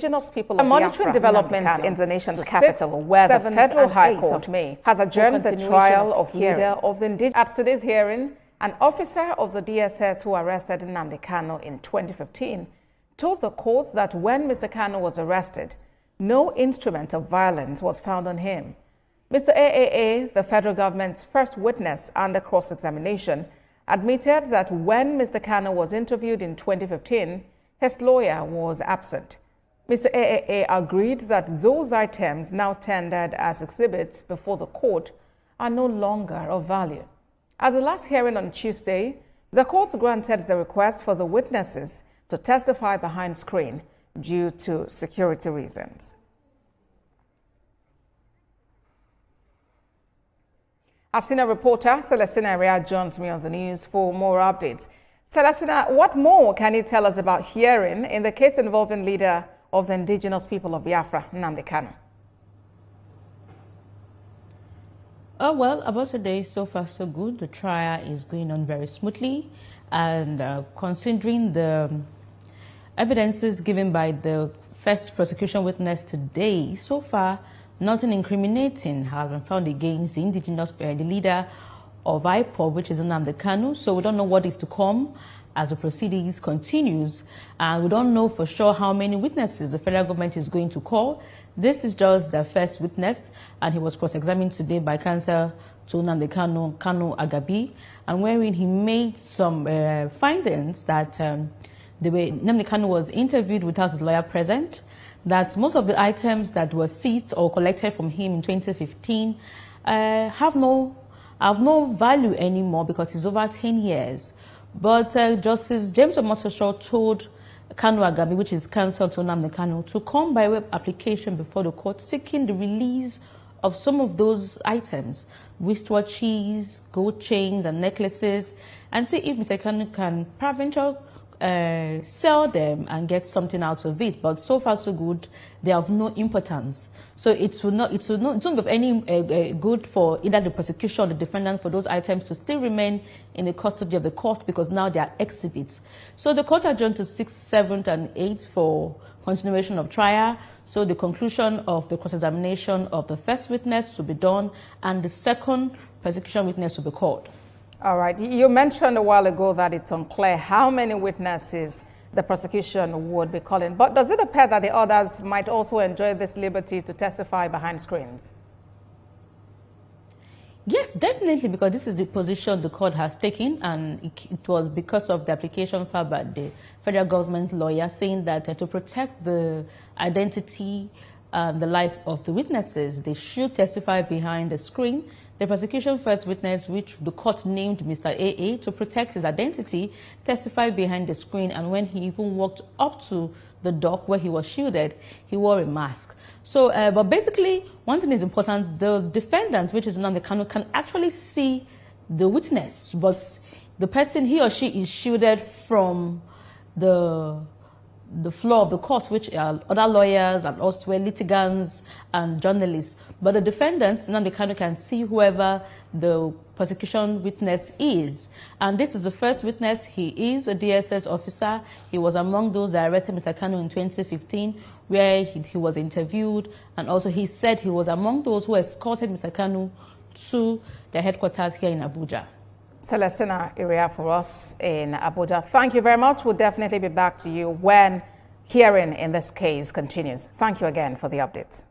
Indigenous people of monitoring developments in the nation's capital, where the Federal High Court has adjourned the trial of leader of the indigenous. At today's hearing, an officer of the DSS who arrested Nnamdi Kanu in 2015 told the court that when Mr. Kanu was arrested, no instrument of violence was found on him. Mr. AAA, the federal government's first witness under cross-examination, admitted that when Mr. Kanu was interviewed in 2015, his lawyer was absent. Mr. AAA agreed that those items now tendered as exhibits before the court are no longer of value. At the last hearing on Tuesday, the court granted the request for the witnesses to testify behind screen due to security reasons. Our senior reporter, Celestina Area, joins me on the news for more updates. Celestina, what more can you tell us about hearing in the case involving leader of the indigenous people of Biafra, Nnamdi Kanu? Oh, well, about today, so far so good. The trial is going on very smoothly, and considering the evidences given by the first prosecution witness today, so far nothing incriminating has been found against the indigenous, the leader of IPOB, which is Nnamdi Kanu. So we don't know what is to come as the proceedings continues, and we don't know for sure how many witnesses the federal government is going to call. This is just the first witness, and he was cross-examined today by counsel to Nnamdi Kanu, Kanu Agabi, and wherein he made some findings that the way Nnamdi Kanu was interviewed without his lawyer present, that most of the items that were seized or collected from him in 2015 have no value anymore because it's over 10 years. But Justice James Omotosho told Kanu Agabi, which is counsel to Nnamdi Kanu, to come by way of application before the court seeking the release of some of those items, wristwatches, gold chains and necklaces, and see if Mr. Kanu can peradventure sell them and get something out of it. But so far so good, they have no importance. So it will not be of any good for either the prosecution or the defendant for those items to still remain in the custody of the court, because now they are exhibits. So the court adjourned to 6th, 7th and 8th for continuation of trial. So the conclusion of the cross-examination of the first witness to be done and the second prosecution witness to be called. All right. You mentioned a while ago that it's unclear how many witnesses the prosecution would be calling. But does it appear that the others might also enjoy this liberty to testify behind screens? Yes, definitely, because this is the position the court has taken, and it was because of the application filed by the federal government lawyer saying that to protect the identity and the life of the witnesses, they should testify behind the screen. The prosecution first witness, which the court named Mr. AA, to protect his identity, testified behind the screen, and when he even walked up to the dock where he was shielded, he wore a mask. So, but basically, one thing is important: the defendant, which is Nnamdi Kanu, can actually see the witness, but the person, he or she, is shielded from the floor of the court, which are other lawyers and also litigants and journalists. But the defendant, Nnamdi Kanu, can see whoever the prosecution witness is. And this is the first witness. He is a DSS officer. He was among those that arrested Mr. Kanu in 2015, where he was interviewed. And also he said he was among those who escorted Mr. Kanu to the headquarters here in Abuja. Celestina Area for us in Abuja. Thank you very much. We'll definitely be back to you when hearing in this case continues. Thank you again for the updates.